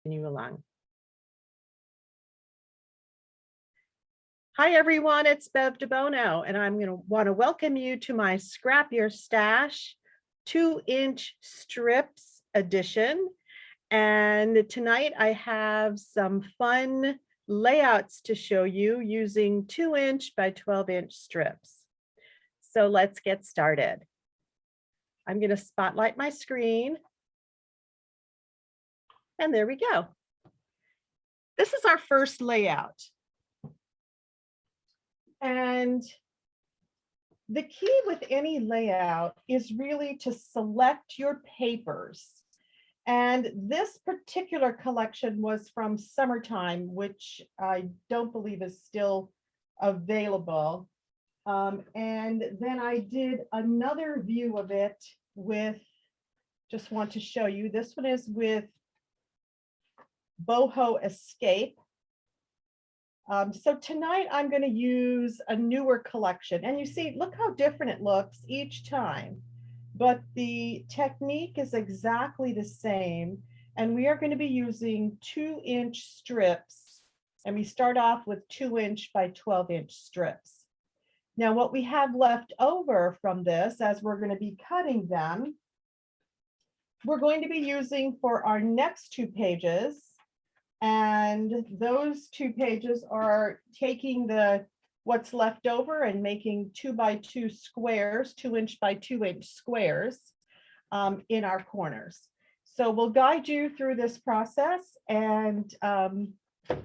continue along. Hi, everyone. It's Bev DeBono, and I'm going to want to welcome you to my Scrap Your Stash 2-inch strips edition. And tonight I have some fun layouts to show you using 2-inch by 12-inch strips. So let's get started. I'm going to spotlight my screen. And there we go. This is our first layout. And the key with any layout is really to select your papers. And this particular collection was from Summertime, which I don't believe is still available. And then I did another view of it with, just want to show you, this one is with Boho Escape. So tonight I'm going to use a newer collection, and you see, look how different it looks each time, but the technique is exactly the same. And we are going to be using 2-inch strips, and we start off with 2-inch by 12-inch strips. Now, what we have left over from this, as we're going to be cutting them, we're going to be using for our next 2 pages. And those 2 pages are taking what's left over and making 2-by-2 squares, 2-inch by 2-inch squares in our corners. So we'll guide you through this process, and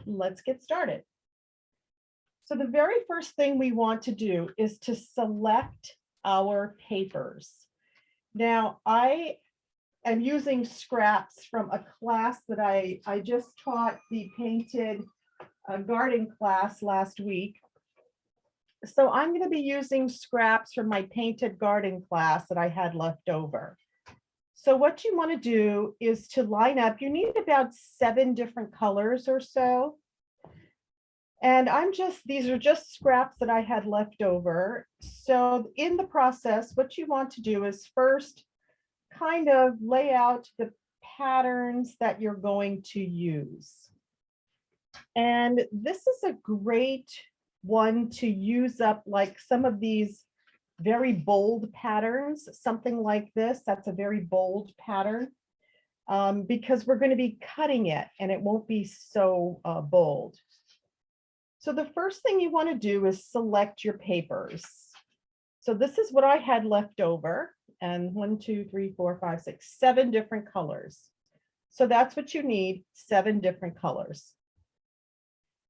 let's get started. So the very first thing we want to do is to select our papers. Now, I am using scraps from a class that I just taught, the painted garden class last week. So I'm going to be using scraps from my painted garden class that I had left over. So what you want to do is to line up, you need about 7 different colors or so. And these are just scraps that I had left over. So in the process, what you want to do is first kind of lay out the patterns that you're going to use. And this is a great one to use up, like some of these very bold patterns, something like this, that's a very bold pattern, because we're going to be cutting it and it won't be so bold. So the first thing you want to do is select your papers. So this is what I had left over, and 1, 2, 3, 4, 5, 6, 7 different colors. So that's what you need, 7 different colors.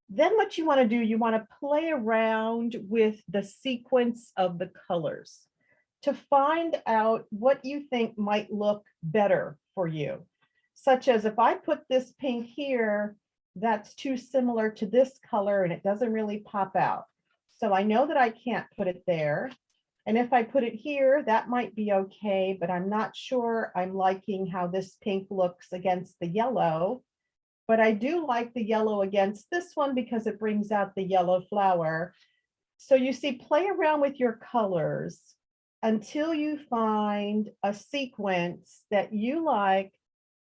Then what you want to do, you want to play around with the sequence of the colors to find out what you think might look better for you. Such as if I put this pink here, that's too similar to this color and it doesn't really pop out. So I know that I can't put it there. And if I put it here, that might be okay, but I'm not sure I'm liking how this pink looks against the yellow. But I do like the yellow against this one because it brings out the yellow flower. So you see, play around with your colors until you find a sequence that you like,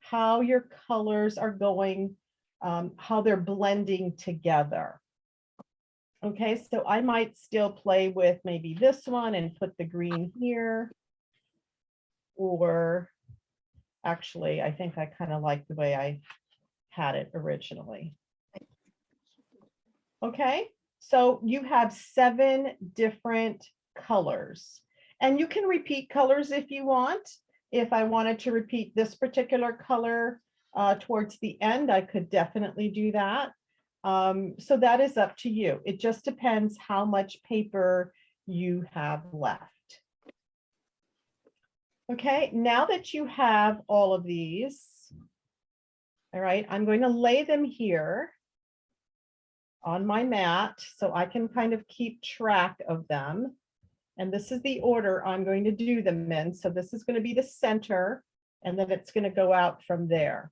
how your colors are going, how they're blending together. Okay, so I might still play with maybe this one and put the green here. Or actually, I think I kind of like the way I had it originally. Okay, so you have 7 different colors. And you can repeat colors if you want. If I wanted to repeat this particular color towards the end, I could definitely do that. So that is up to you. It just depends how much paper you have left. Okay, now that you have all of these, all right, I'm going to lay them here on my mat so I can kind of keep track of them. And this is the order I'm going to do them in. So this is going to be the center, and then it's going to go out from there.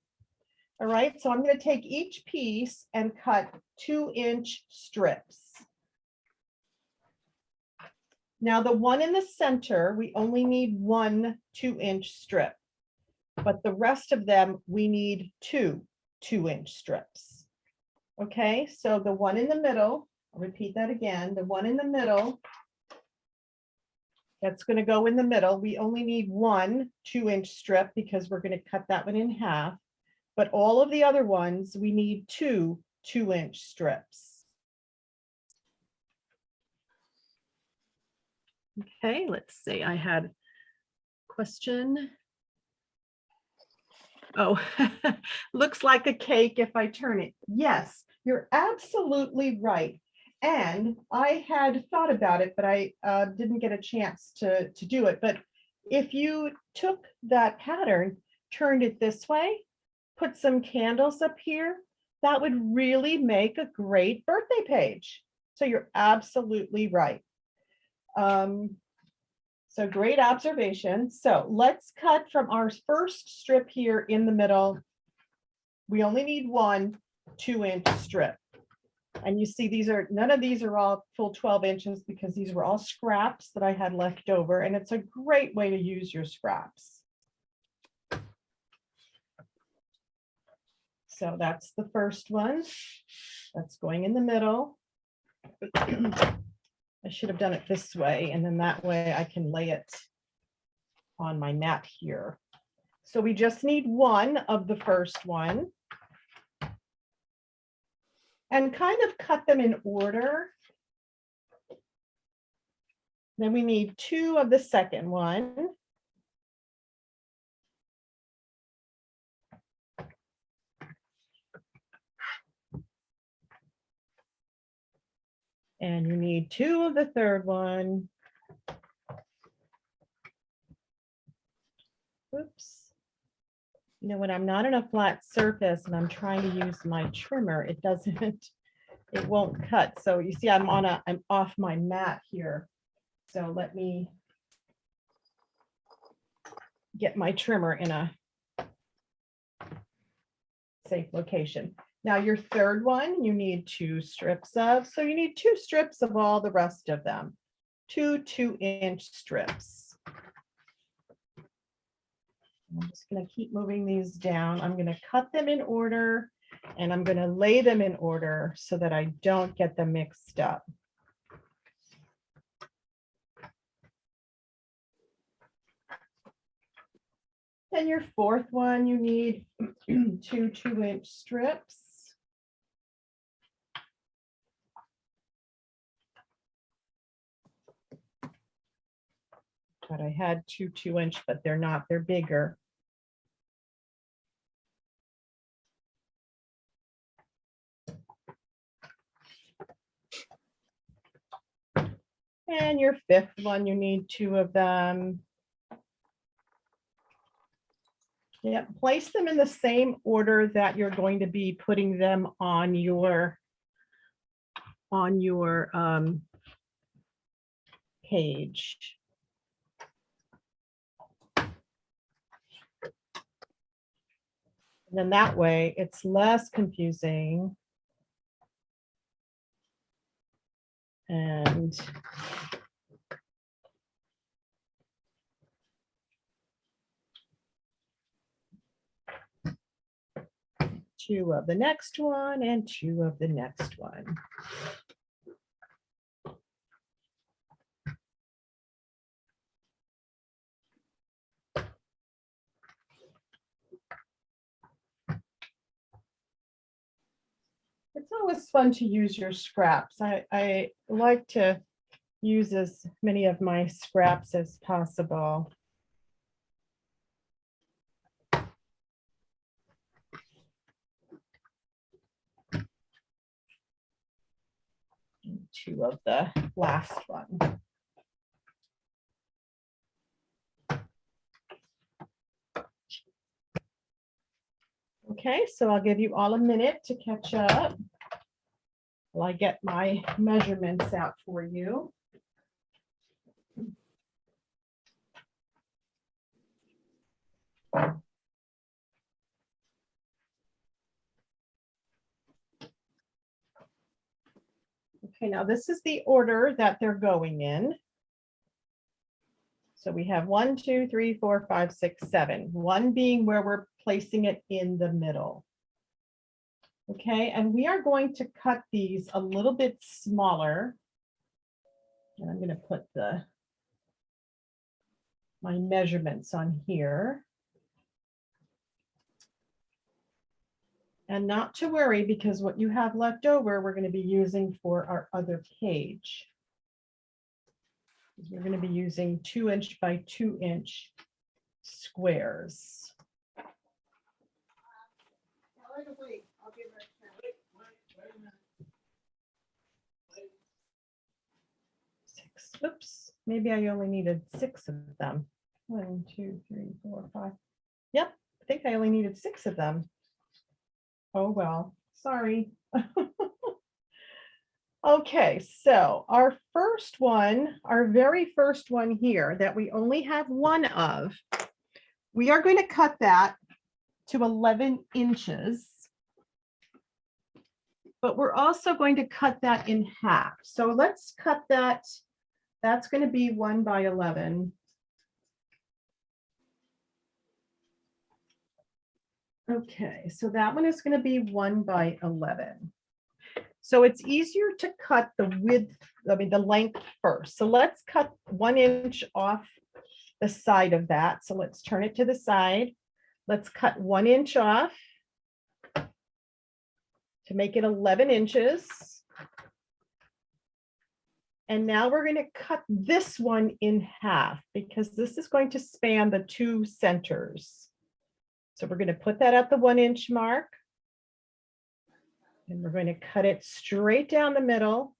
All right, so I'm going to take each piece and cut 2-inch strips. Now the one in the center, we only need 1 2-inch strip, but the rest of them, we need 2 2-inch strips. Okay, so the one in the middle, I'll repeat that again, the one in the middle, that's going to go in the middle. We only need one 2-inch strip because we're going to cut that one in half. But all of the other ones, we need two 2-inch strips. Okay, let's see. I had a question. Oh, looks like a cake if I turn it. Yes, you're absolutely right. And I had thought about it, but I didn't get a chance to do it. But if you took that pattern, turned it this way, put some candles up here, that would really make a great birthday page. So you're absolutely right. So great observation. So let's cut from our first strip here in the middle. We only need one 2-inch strip. And you see none of these are all full 12 inches because these were all scraps that I had left over. And it's a great way to use your scraps. So that's the first one. That's going in the middle. I should have done it this way, and then that way I can lay it on my mat here. So we just need one of the first one. And kind of cut them in order. Then we need two of the second one. And you need two of the third one. Oops. You know, when I'm not in a flat surface and I'm trying to use my trimmer, it won't cut. So you see, I'm off my mat here. So let me get my trimmer in a safe location. Now your third one, you need 2 strips of, so you need 2 strips of all the rest of them, 2 2-inch strips. I'm just going to keep moving these down. I'm going to cut them in order and I'm going to lay them in order so that I don't get them mixed up. Then your fourth one, you need 2 2-inch strips. But I had 2 2-inch, but they're not, they're bigger. And your fifth one, you need 2 of them. Yeah, place them in the same order that you're going to be putting them on your page. And then that way it's less confusing. And two of the next one and 2 of the next one. It's always fun to use your scraps. I like to use as many of my scraps as possible. And 2 of the last one. Okay, so I'll give you all a minute to catch up while I get my measurements out for you. Okay, now this is the order that they're going in. So we have 1, 2, 3, 4, 5, 6, 7. 1 being where we're placing it in the middle. Okay, and we are going to cut these a little bit smaller. And I'm going to put my measurements on here. And not to worry, because what you have left over, we're going to be using for our other page. We're going to be using 2" by 2" squares. Oops, maybe I only needed 6 of them. 1, 2, 3, 4, 5. Yep, I think I only needed 6 of them. Oh, well, sorry. Okay, so our first one, our very first one here that we only have one of, we are going to cut that to 11 inches. But we're also going to cut that in half. So let's cut that. That's going to be 1 by 11. Okay, so that one is going to be 1 by 11. So it's easier to cut the width, the length first. So let's cut 1 inch off the side of that. So let's turn it to the side. Let's cut 1 inch off to make it 11 inches. And now we're going to cut this one in half because this is going to span the 2 centers. So we're going to put that at the 1 inch mark. And we're going to cut it straight down the middle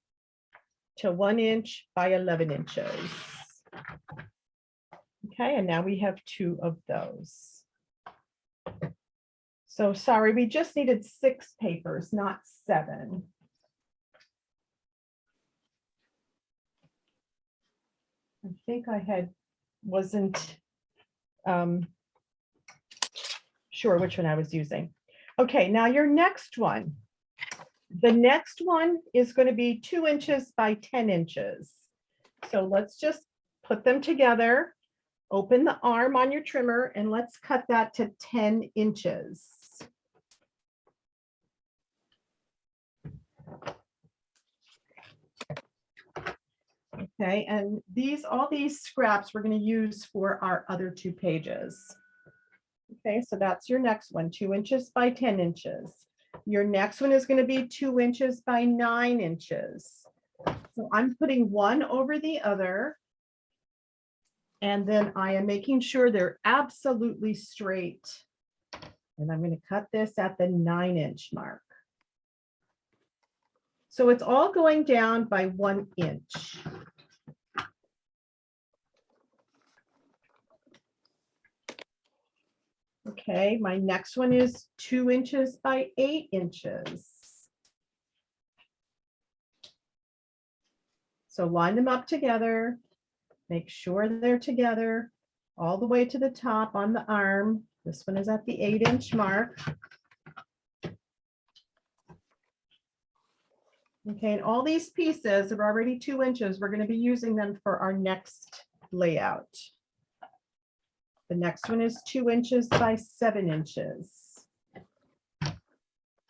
to 1 inch by 11 inches. Okay, and now we have 2 of those. So sorry, we just needed 6 papers, not 7. I think I wasn't sure which one I was using. Okay, now your next one. The next one is going to be 2 inches by 10 inches. So let's just put them together, open the arm on your trimmer, and let's cut that to 10 inches. Okay, and all these scraps we're going to use for our other 2 pages. Okay, so that's your next one, 2 inches by 10 inches. Your next one is going to be 2 inches by 9 inches. So I'm putting one over the other. And then I am making sure they're absolutely straight. And I'm going to cut this at the 9 inch mark. So it's all going down by 1 inch. Okay, my next one is 2 inches by 8 inches. So line them up together, make sure they're together all the way to the top on the arm. This one is at the 8 inch mark. Okay, and all these pieces are already 2 inches. We're going to be using them for our next layout. The next one is 2 inches by 7 inches.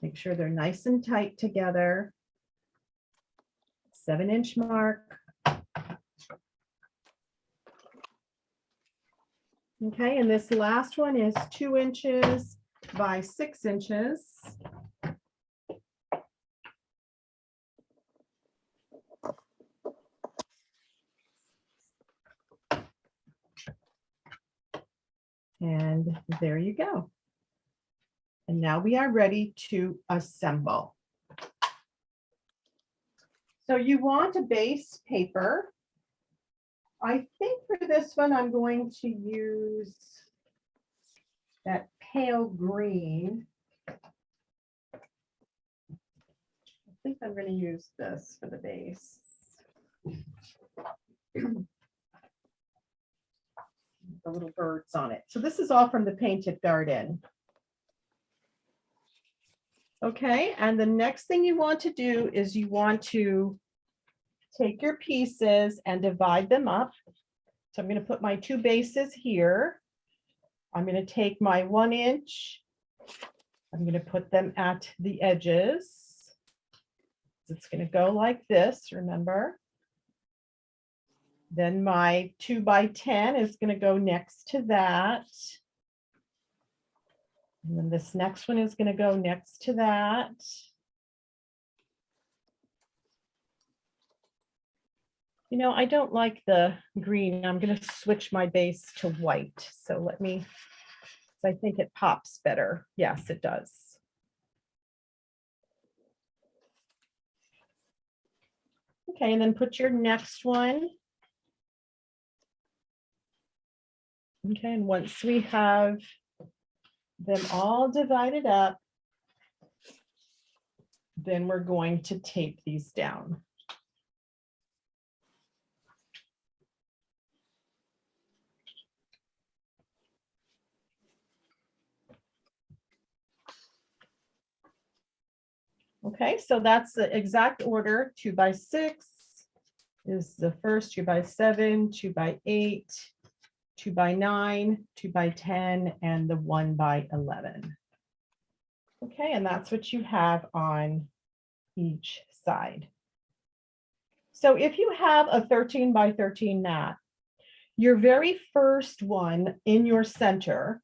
Make sure they're nice and tight together. 7 inch mark. Okay, and this last one is 2 inches by 6 inches. And there you go. And now we are ready to assemble. So you want a base paper. I think for this one, I'm going to use that pale green. I think I'm going to use this for the base. The little birds on it. So this is all from the Painted Garden. Okay, and the next thing you want to do is you want to take your pieces and divide them up. So I'm going to put my 2 bases here. I'm going to take my 1 inch I'm going to put them at the edges. It's going to go like this, remember? Then my 2 by 10 is going to go next to that. And then this next one is going to go next to that. You know, I don't like the green. I'm going to switch my base to white. So let me, I think it pops better. Yes, it does. Okay, and then put your next one. Okay, and once we have them all divided up, then we're going to tape these down. Okay, so that's the exact order. 2 by 6 is the first, 2 by 7, 2 by 8, 2 by 9, 2 by 10, and the 1 by 11. Okay, and that's what you have on each side. So if you have a 13 by 13 mat, your very first one in your center,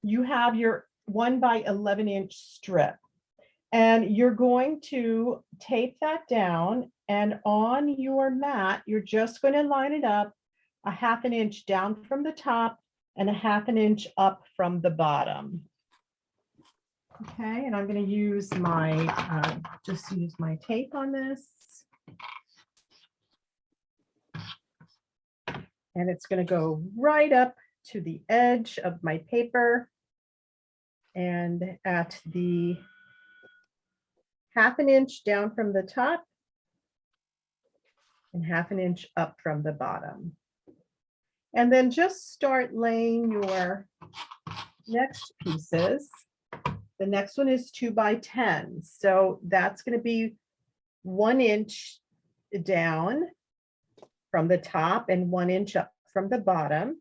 you have your 1 by 11-inch strip. And you're going to tape that down, and on your mat, you're just going to line it up 1/2 inch down from the top and 1/2 inch up from the bottom. Okay, and I'm going to use my, just use my tape on this. And it's going to go right up to the edge of my paper and at the 1/2 inch down from the top and 1/2 inch up from the bottom. And then just start laying your next pieces. The next one is 2 by 10. So that's going to be 1 inch down from the top and 1 inch up from the bottom.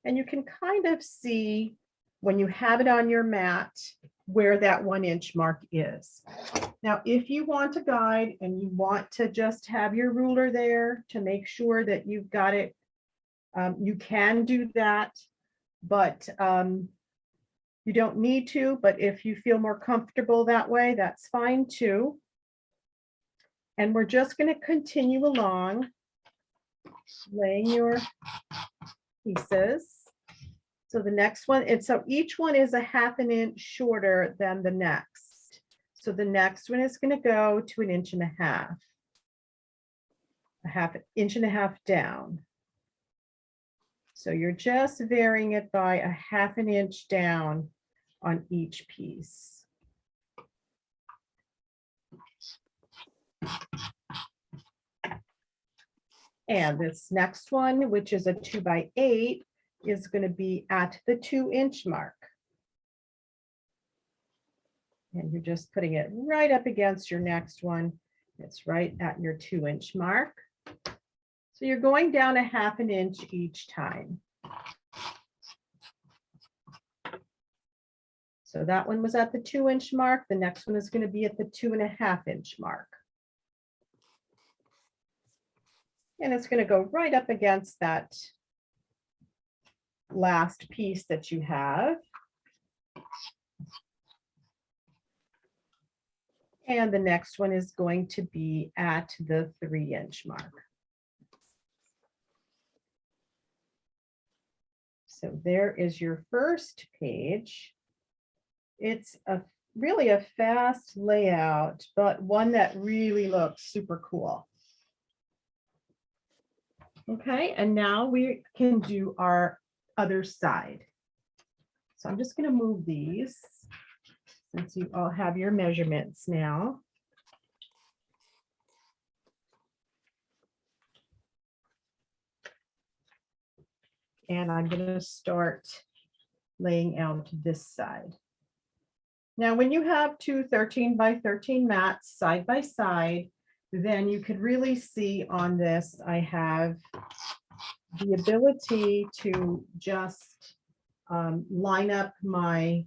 And you can kind of see when you have it on your mat where that 1 inch mark is. Now, if you want a guide and you want to just have your ruler there to make sure that you've got it, you can do that, but you don't need to. But if you feel more comfortable that way, that's fine too. And we're just going to continue along, laying your pieces. So the next one, and so each one is 1/2 inch shorter than the next. So the next one is going to go to 1.5 inches, 1/2 inch down. So you're just varying it by 1/2 inch down on each piece. And this next one, which is a 2 by 8, is going to be at the 2 inch mark. And you're just putting it right up against your next one. It's right at your 2 inch mark. So you're going down 1/2 inch each time. So that one was at the 2 inch mark. The next one is going to be at the 2.5 inch mark. And it's going to go right up against that last piece that you have. And the next one is going to be at the 3 inch mark. So there is your first page. It's really a fast layout, but one that really looks super cool. Okay, and now we can do our other side. So I'm just going to move these since you all have your measurements now. And I'm going to start laying out this side. Now, when you have two 13 by 13 mats side by side, then you could really see on this, I have the ability to just line up my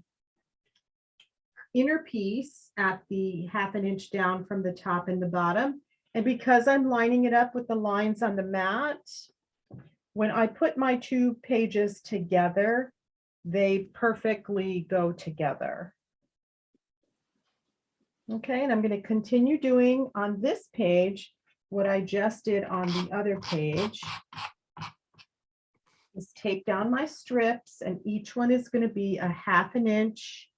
inner piece at the 1/2 inch down from the top and the bottom. And because I'm lining it up with the lines on the mat, when I put my 2 pages together, they perfectly go together. Okay, and I'm going to continue doing on this page what I just did on the other page. Just tape down my strips, and each one is going to be a 1/2 inch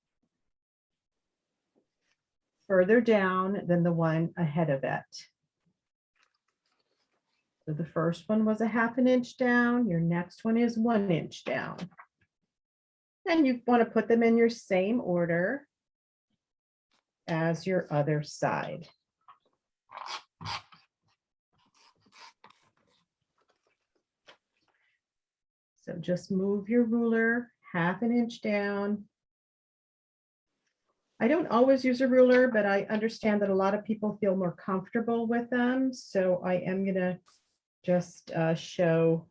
further down than the one ahead of it. So the first one was a 1/2 inch down, your next one is 1 inch down. And you want to put them in your same order as your other side. So just move your ruler 1/2 inch down. I don't always use a ruler, but I understand that a lot of people feel more comfortable with them. So I am going to just show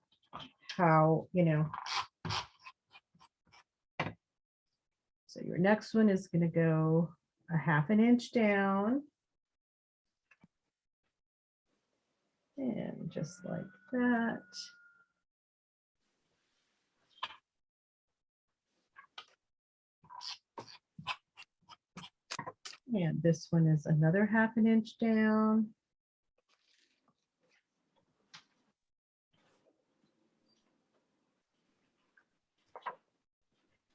how, So your next one is going to go a 1/2 inch down. And just like that. And this one is another 1/2 inch down.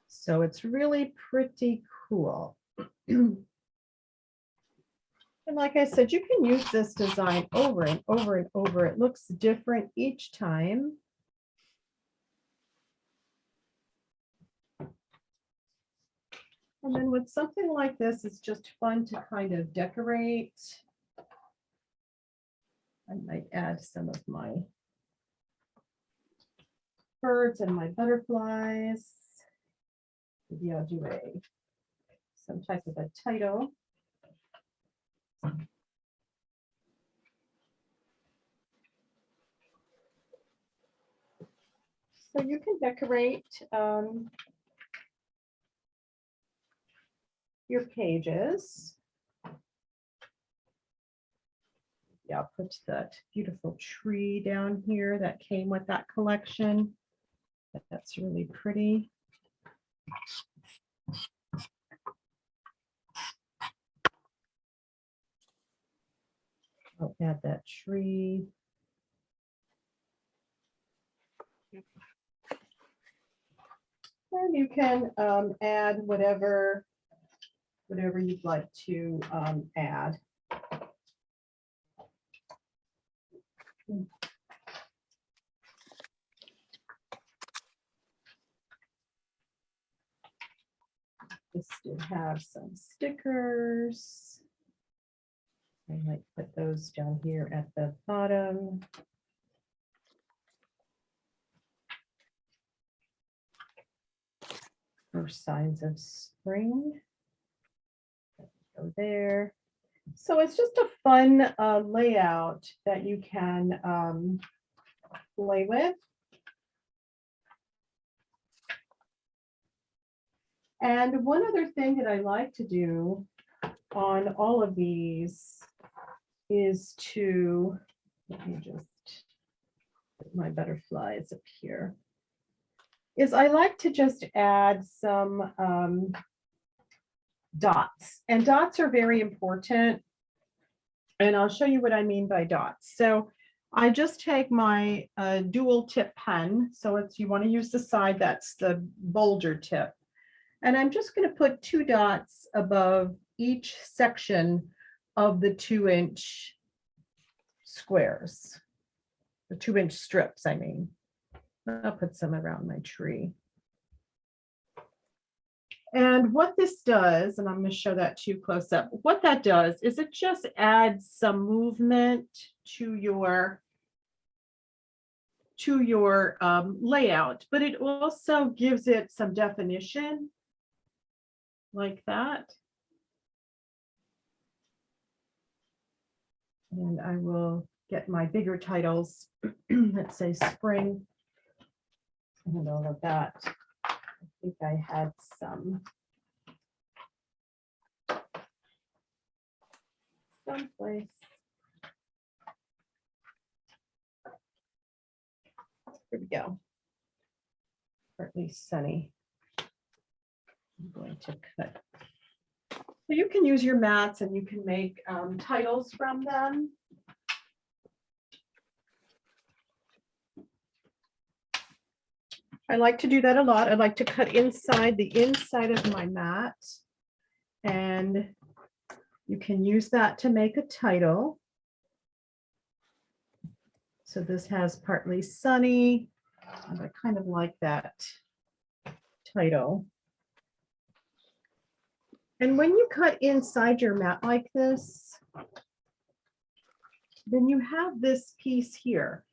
So it's really pretty cool. And like I said, you can use this design over and over and over. It looks different each time. And then with something like this, it's just fun to kind of decorate. I might add some of my birds and my butterflies. Maybe I'll do some type of a title. So you can decorate your pages. Yeah, I'll put that beautiful tree down here that came with that collection. That's really pretty. I'll add that tree. And you can add whatever you'd like to add. This did have some stickers. I might put those down here at the bottom. First signs of spring. Go there. So it's just a fun layout that you can play with. And one other thing that I like to do on all of these is to, let me just put my butterflies up here, is I like to just add some dots. And dots are very important. And I'll show you what I mean by dots. So I just take my dual tip pen. So you want to use the side that's the bolder tip. And I'm just going to put 2 dots above each section of the 2-inch squares, the 2-inch strips, I mean. I'll put some around my tree. And what this does, and I'm going to show that to you close up, what that does is it just adds some movement to your layout, but it also gives it some definition like that. And I will get my bigger titles that say spring and all of that. I think I had some someplace. Here we go. Partly sunny. I'm going to cut. So you can use your mats and you can make titles from them. I like to do that a lot. I like to cut inside the inside of my mat, and you can use that to make a title. So this has partly sunny, and I kind of like that title. And when you cut inside your mat like this, then you have this piece here.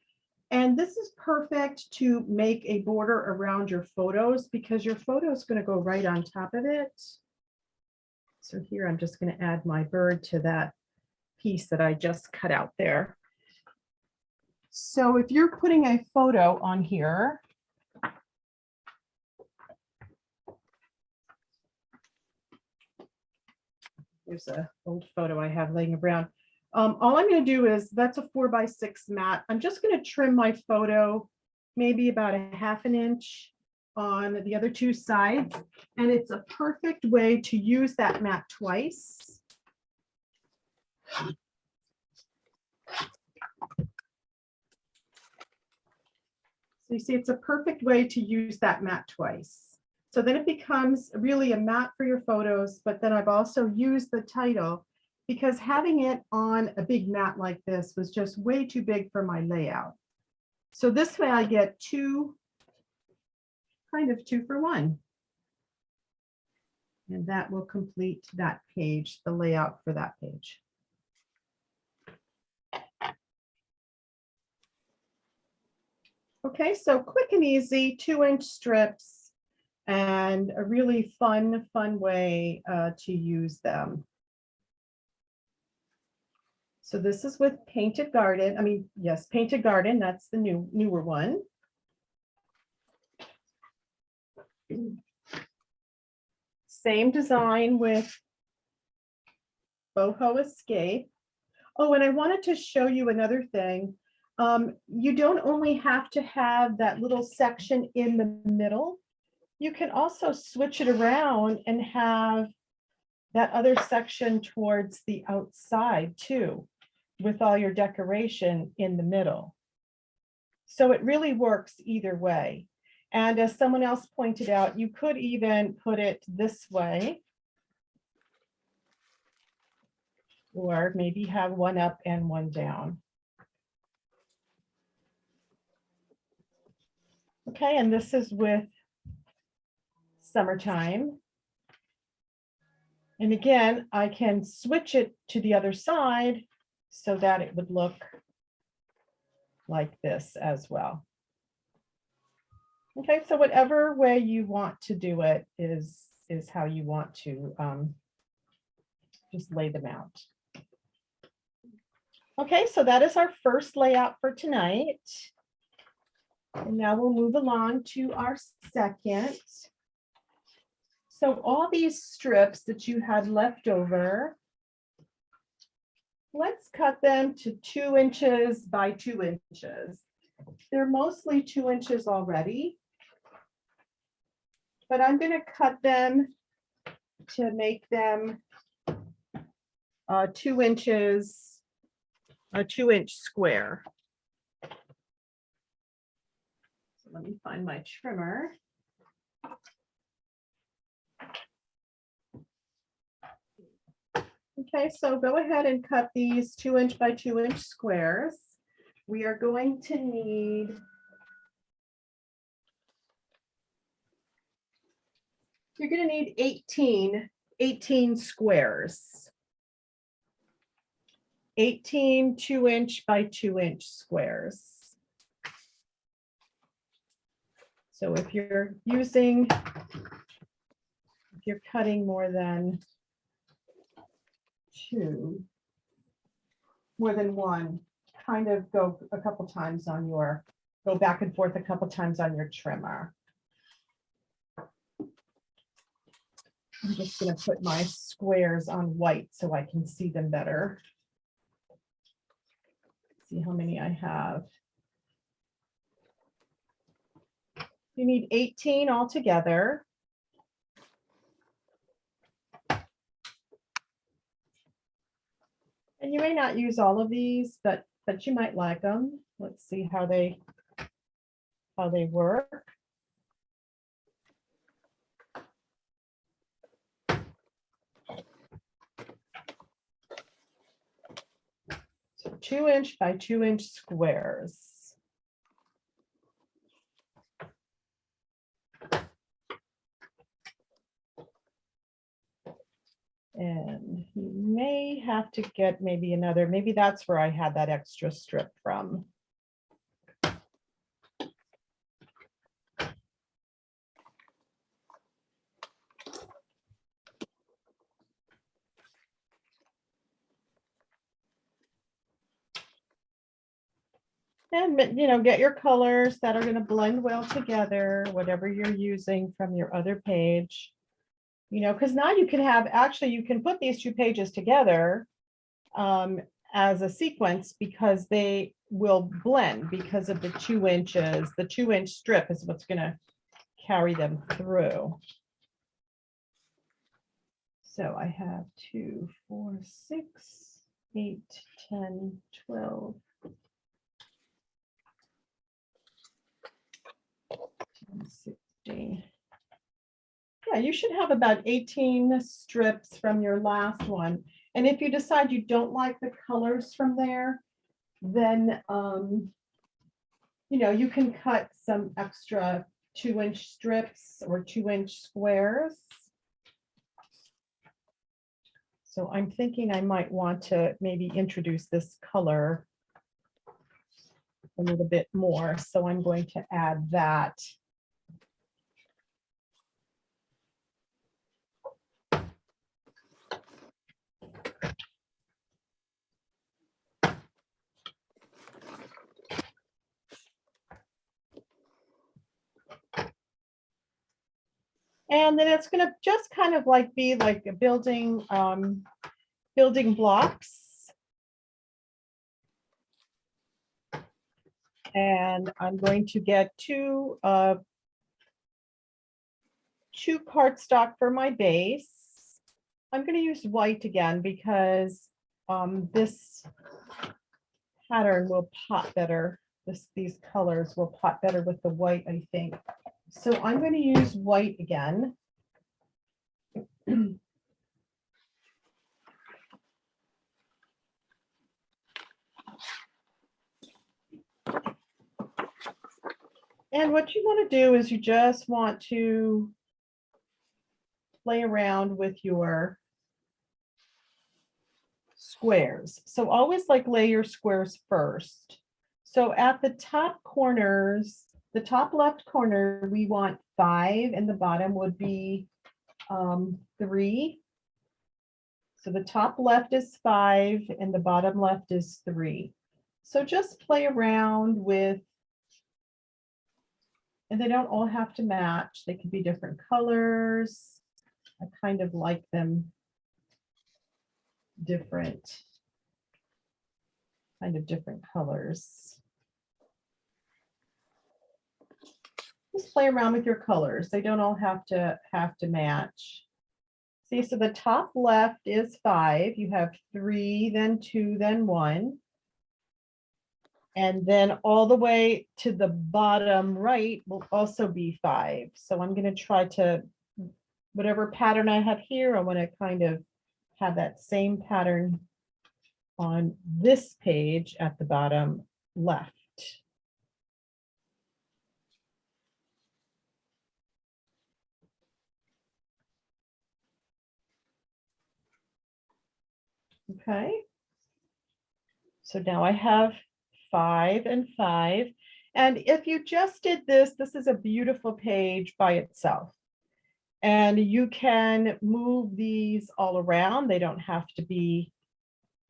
And this is perfect to make a border around your photos because your photo is going to go right on top of it. So here I'm just going to add my bird to that piece that I just cut out there. So if you're putting a photo on here, here's an old photo I have laying around. All I'm going to do is, that's a 4x6 mat. I'm just going to trim my photo maybe about a ½ inch on the other two sides. And it's a perfect way to use that mat twice. So you see, it's a perfect way to use that mat twice. So then it becomes really a mat for your photos, but then I've also used the title because having it on a big mat like this was just way too big for my layout. So this way I get kind of two for one. And that will complete that page, the layout for that page. Okay, so quick and easy 2-inch strips and a really fun way to use them. So this is with Painted Garden. Yes, Painted Garden, that's the newer one. Same design with Boho Escape. Oh, and I wanted to show you another thing. You don't only have to have that little section in the middle. You can also switch it around and have that other section towards the outside too, with all your decoration in the middle. So it really works either way. And as someone else pointed out, you could even put it this way, or maybe have one up and one down. Okay, and this is with Summertime. And again, I can switch it to the other side so that it would look like this as well. Okay, so whatever way you want to do it is how you want to just lay them out. Okay, so that is our first layout for tonight. And now we'll move along to our second. So all these strips that you had left over, let's cut them to 2 inches by 2 inches. They're mostly 2 inches already, but I'm going to cut them to make them 2 inches, a 2-inch square. So let me find my trimmer. Okay, so go ahead and cut these 2-inch by 2-inch squares. We are going to need you're going to need 18 squares. 18 2-inch by 2-inch squares. So if you're cutting more than one, kind of go a couple times on your, go back and forth a couple times on your trimmer. I'm just going to put my squares on white so I can see them better. See how many I have. You need 18 altogether. And you may not use all of these, but you might like them. Let's see how they work. So 2-inch by 2-inch squares. And you may have to get maybe another, maybe that's where I had that extra strip from. And, you know, get your colors that are going to blend well together, whatever you're using from your other page. You know, because now you can have, actually, you can put these two pages together as a sequence because they will blend because of the 2 inches. The 2-inch strip is what's going to carry them through. So I have 2, 4, 6, 8, 10, 12. 16. Yeah, you should have about 18 strips from your last one. And if you decide you don't like the colors from there, then, you know, you can cut some extra 2-inch strips or 2-inch squares. So I'm thinking I might want to maybe introduce this color a little bit more. So I'm going to add that. And then it's going to just kind of like be like a building blocks. And I'm going to get two cardstock for my base. I'm going to use white again because this pattern will pop better. These colors will pop better with the white, I think. So I'm going to use white again. And what you want to do is you just want to play around with your squares. So always like lay your squares first. So at the top corners, the top left corner, we want 5 and the bottom would be 3. So the top left is 5 and the bottom left is 3. So just play around with, and they don't all have to match. They could be different colors. I kind of like them different colors. Just play around with your colors. They don't all have to match. See, so the top left is 5. You have 3, then 2, then 1. And then all the way to the bottom right will also be 5. So I'm going to try to, whatever pattern I have here, I want to kind of have that same pattern on this page at the bottom left. Okay. So now I have 5 and 5. And if you just did this, this is a beautiful page by itself. And you can move these all around. They don't have to be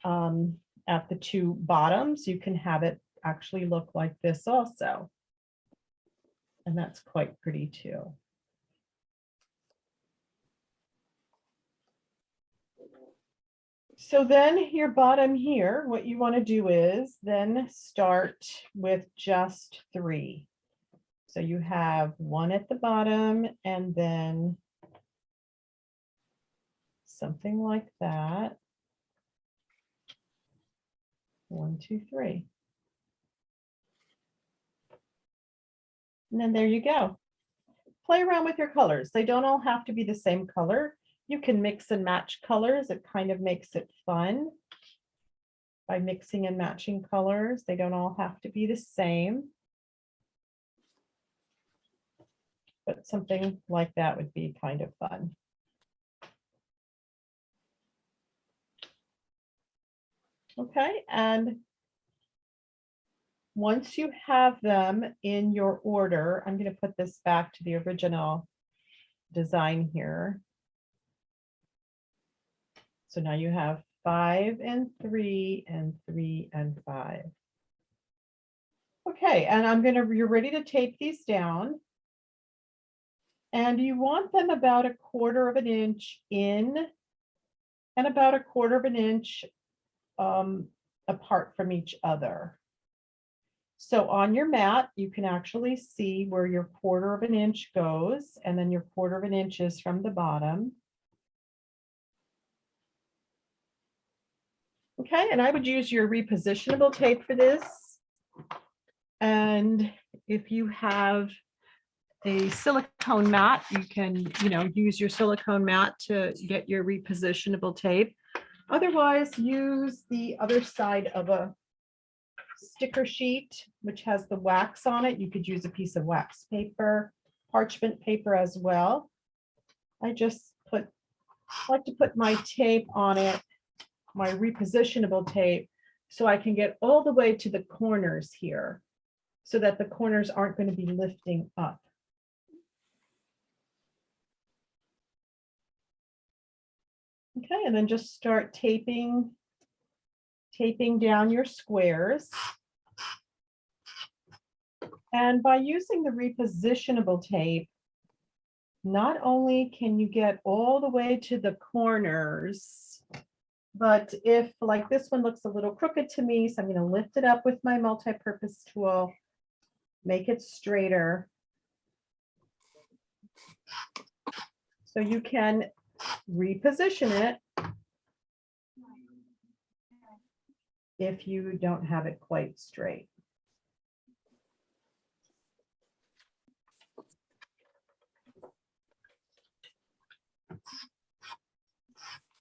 at the two bottoms. You can have it actually look like this also. And that's quite pretty too. So then your bottom here, what you want to do is then start with just 3. So you have 1 at the bottom and then something like that. 1, 2, 3. And then there you go. Play around with your colors. They don't all have to be the same color. You can mix and match colors. It kind of makes it fun by mixing and matching colors. They don't all have to be the same. But something like that would be kind of fun. Okay, and once you have them in your order, I'm going to put this back to the original design here. So now you have 5 and 3 and 3 and 5. Okay, and you're ready to tape these down. And you want them about 1/4 of an inch in and about 1/4 of an inch apart from each other. So on your mat, you can actually see where your 1/4 of an inch goes, and then your 1/4 of an inch is from the bottom. Okay, and I would use your repositionable tape for this. And if you have a silicone mat, you can, use your silicone mat to get your repositionable tape. Otherwise, use the other side of a sticker sheet, which has the wax on it. You could use a piece of wax paper, parchment paper as well. I just like to put my tape on it, my repositionable tape, so I can get all the way to the corners here, so that the corners aren't going to be lifting up. Okay, and then just start taping down your squares. And by using the repositionable tape, not only can you get all the way to the corners, but if, like, this one looks a little crooked to me, so I'm going to lift it up with my multi-purpose tool, make it straighter. So you can reposition it if you don't have it quite straight.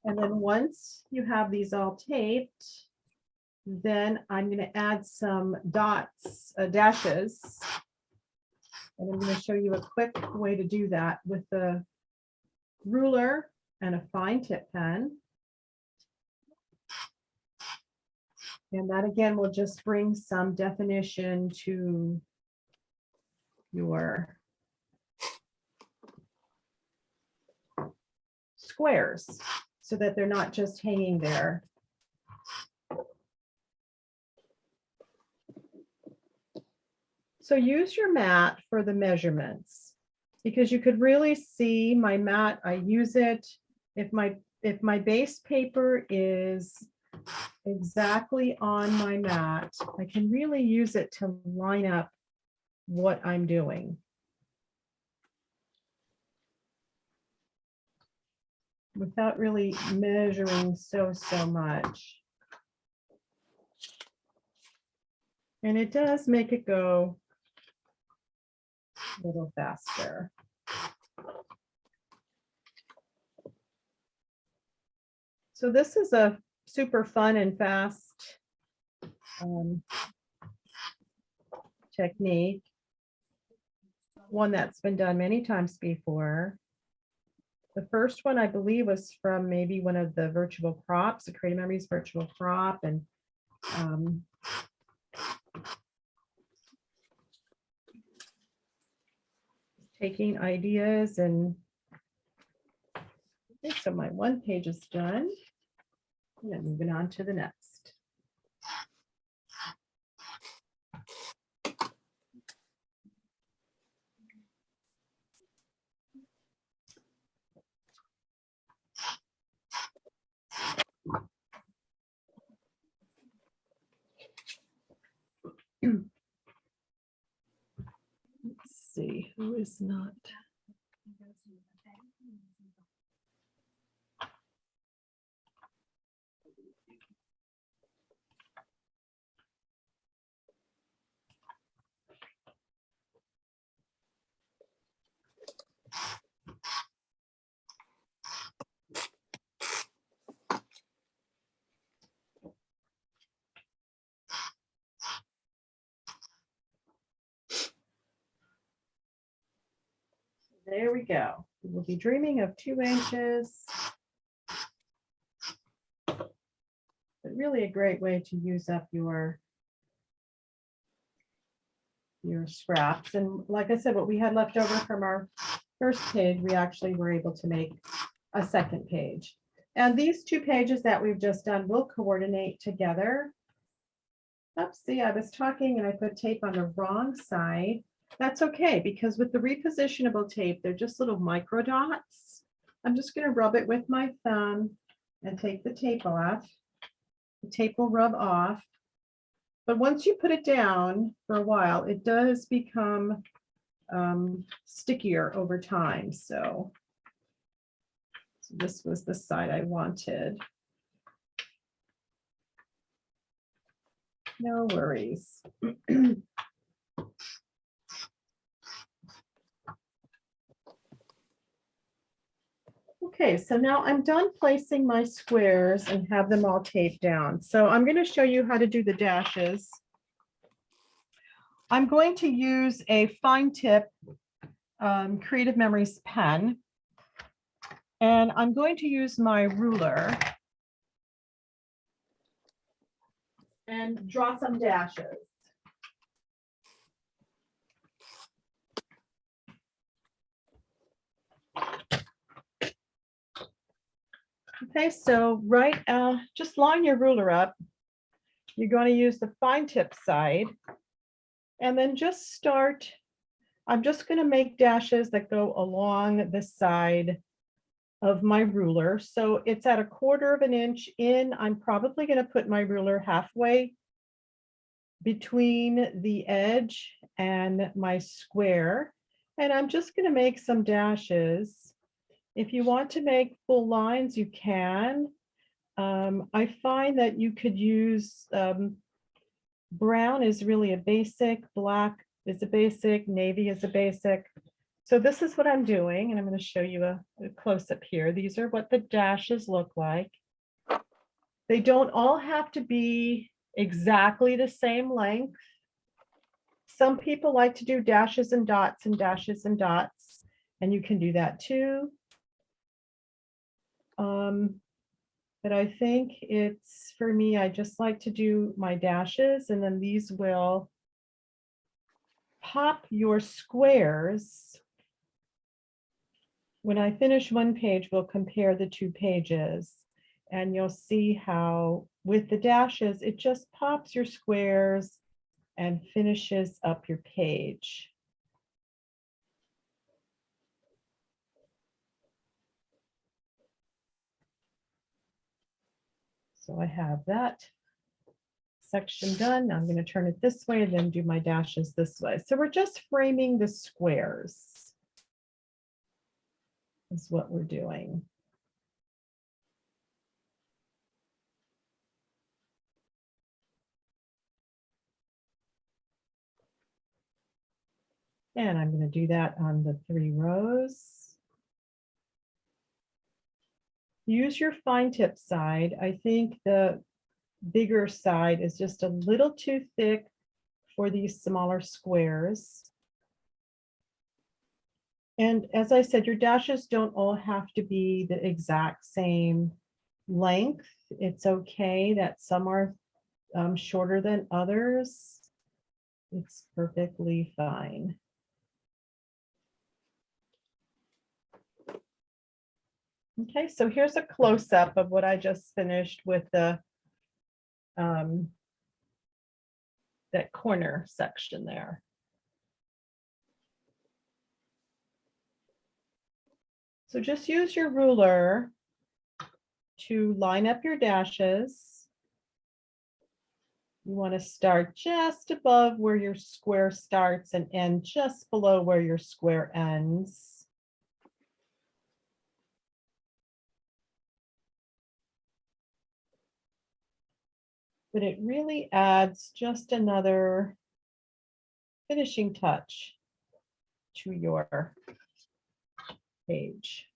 And then once you have these all taped, then I'm going to add some dots, dashes. And I'm going to show you a quick way to do that with the ruler and a fine tip pen. And that again will just bring some definition to your squares so that they're not just hanging there. So use your mat for the measurements, because you could really see my mat. I use it if my base paper is exactly on my mat, I can really use it to line up what I'm doing. Without really measuring so much. And it does make it go a little faster. So this is a super fun and fast technique. One that's been done many times before. The first one, I believe, was from maybe one of the virtual crops, the Creative Memories virtual crop, and taking ideas. And okay, so my one page is done. And then moving on to the next. Let's see, who is not? There we go. We'll be dreaming of 2 inches. But really a great way to use up your scraps. And like I said, what we had left over from our first page, we actually were able to make a second page. And these 2 pages that we've just done will coordinate together. Oops, see, I was talking and I put tape on the wrong side. That's okay, because with the repositionable tape, they're just little micro dots. I'm just going to rub it with my thumb and take the tape off. The tape will rub off. But once you put it down for a while, it does become stickier over time. So this was the side I wanted. No worries. Okay, so now I'm done placing my squares and have them all taped down. So I'm going to show you how to do the dashes. I'm going to use a fine tip Creative Memories pen. And I'm going to use my ruler and draw some dashes. Okay, so just line your ruler up. You're going to use the fine tip side and then just start. I'm just going to make dashes that go along the side of my ruler. So it's at 1/4 of an inch in. I'm probably going to put my ruler halfway between the edge and my square. And I'm just going to make some dashes. If you want to make full lines, you can. I find that you could use brown is really a basic, black is a basic, navy is a basic. So this is what I'm doing, and I'm going to show you a close-up here. These are what the dashes look like. They don't all have to be exactly the same length. Some people like to do dashes and dots and dashes and dots, and you can do that too. But I think it's, for me, I just like to do my dashes, and then these will pop your squares. When I finish one page, we'll compare the 2 pages, and you'll see how with the dashes, it just pops your squares and finishes up your page. So I have that section done. I'm going to turn it this way and then do my dashes this way. So we're just framing the squares is what we're doing. And I'm going to do that on the 3 rows. Use your fine tip side. I think the bigger side is just a little too thick for these smaller squares. And as I said, your dashes don't all have to be the exact same length. It's okay that some are shorter than others. It's perfectly fine. Okay, so here's a close-up of what I just finished with the that corner section there. So just use your ruler to line up your dashes. You want to start just above where your square starts and end just below where your square ends. But it really adds just another finishing touch to your page.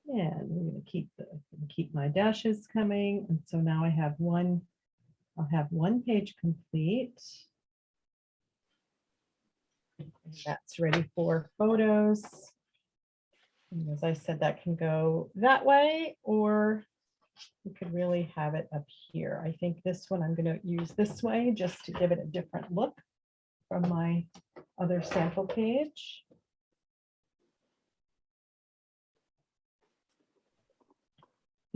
And we're going to keep my dashes coming. And so now I have one, I'll have one page complete. And that's ready for photos. And as I said, that can go that way, or you could really have it up here. I think this one I'm going to use this way just to give it a different look from my other sample page.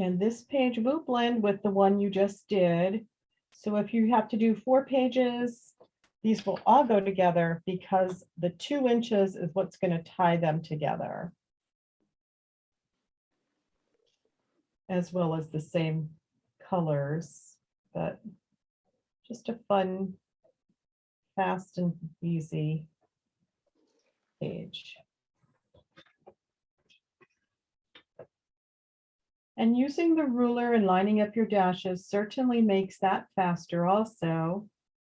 And this page will blend with the one you just did. So if you have to do 4 pages, these will all go together because the 2 inches is what's going to tie them together, as well as the same colors, but just a fun, fast and easy page. And using the ruler and lining up your dashes certainly makes that faster also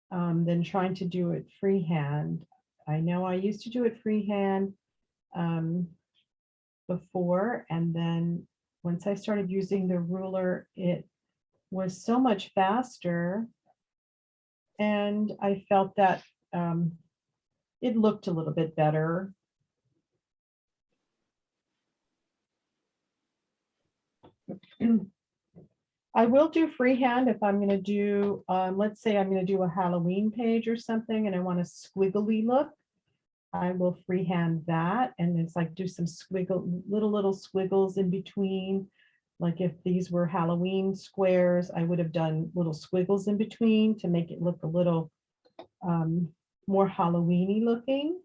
than trying to do it freehand. I know I used to do it freehand before, and then once I started using the ruler, it was so much faster, and I felt that it looked a little bit better. I will do freehand if I'm going to do, let's say I'm going to do a Halloween page or something and I want a squiggly look. I will freehand that, and it's like do some little squiggles in between. Like if these were Halloween squares, I would have done little squiggles in between to make it look a little more Halloween-y looking.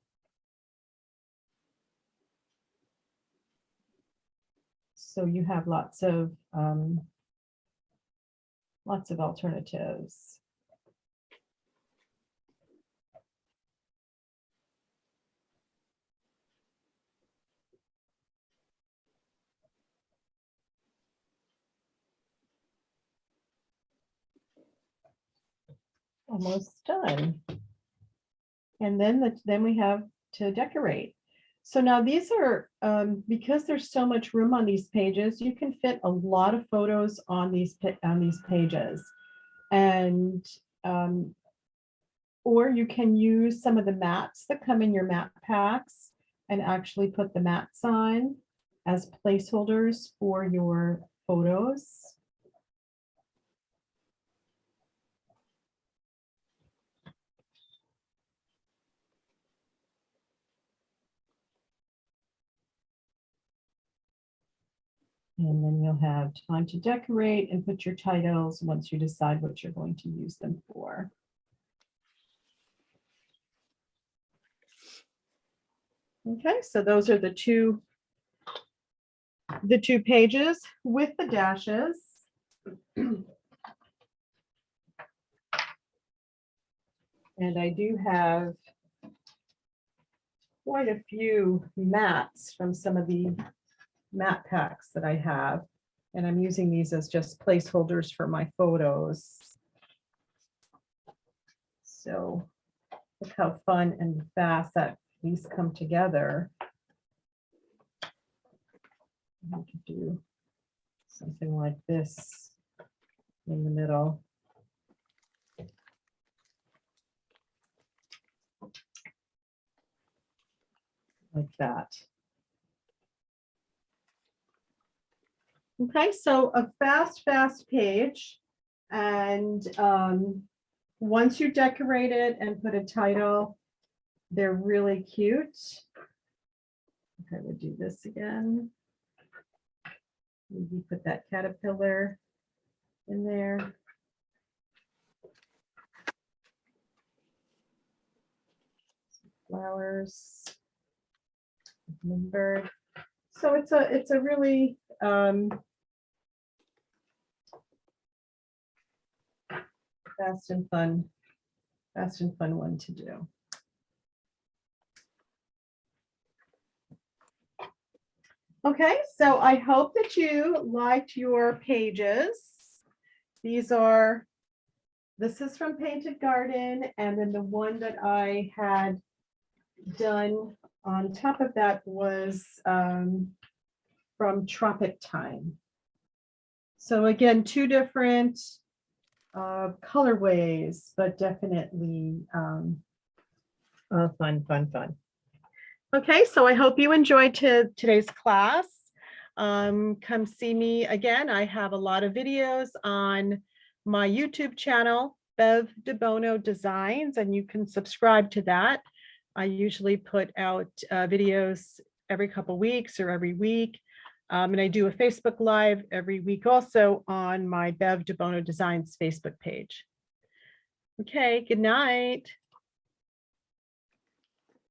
So you have lots of alternatives. Almost done. And then we have to decorate. So now these are, because there's so much room on these pages, you can fit a lot of photos on these pages. And, or you can use some of the mats that come in your mat packs and actually put the mats on as placeholders for your photos. And then you'll have time to decorate and put your titles once you decide what you're going to use them for. Okay, so those are the two pages with the dashes. And I do have quite a few mats from some of the mat packs that I have. And I'm using these as just placeholders for my photos. So look how fun and fast that these come together. I could do something like this in the middle. Like that. Okay, so a fast page. And once you decorate it and put a title, they're really cute. Okay, we'll do this again. Maybe put that caterpillar in there. flowers, bird. So it's a really fast and fun one to do. Okay, so I hope that you liked your pages. This is from Painted Garden, and then the one that I had done on top of that was from Tropic Time. So again, two different colorways, but definitely fun. Okay, so I hope you enjoyed today's class. Come see me again. I have a lot of videos on my YouTube channel, Bev DeBono Designs, and you can subscribe to that. I usually put out videos every couple weeks or every week. And I do a Facebook Live every week also on my Bev DeBono Designs Facebook page. Okay, good night.